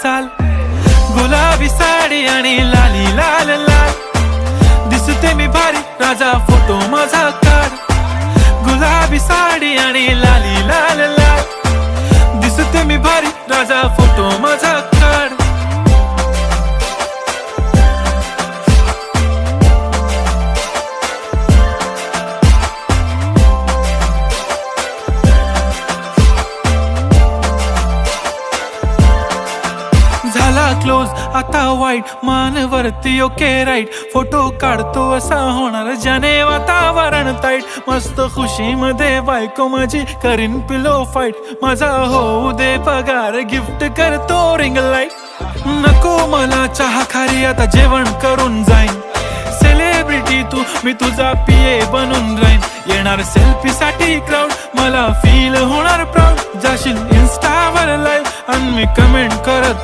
चाल, गुलाबी साडी आणि लाली लाल लाल, दिसते मी भारी राजा फोटो माझा काढ, गुलाबी साडी आणि लाली लाल लाल, दिसते मी भारी राजा फोटो माझा काढ. झाला क्लोज आता वाईट, मान वरती ओके राईट, फोटो काढतो असा होणार ज्याने वातावरण ताईट, मस्त खुशी मध्ये बायको माझी करीन पिलो फाईट, माझा होऊ दे पगार गिफ्ट करतो रिंग लाईट, नको मला चहा खारी आता जेवण करून जाईन, सेलिब्रिटी तू मी तुझा पिये बनून राहीन, येणार सेल्फी साठी क्राऊड मला फील होणार प्राऊड, जाशील इन्स्टावर लाईव्ह आणि मी कमेंट करत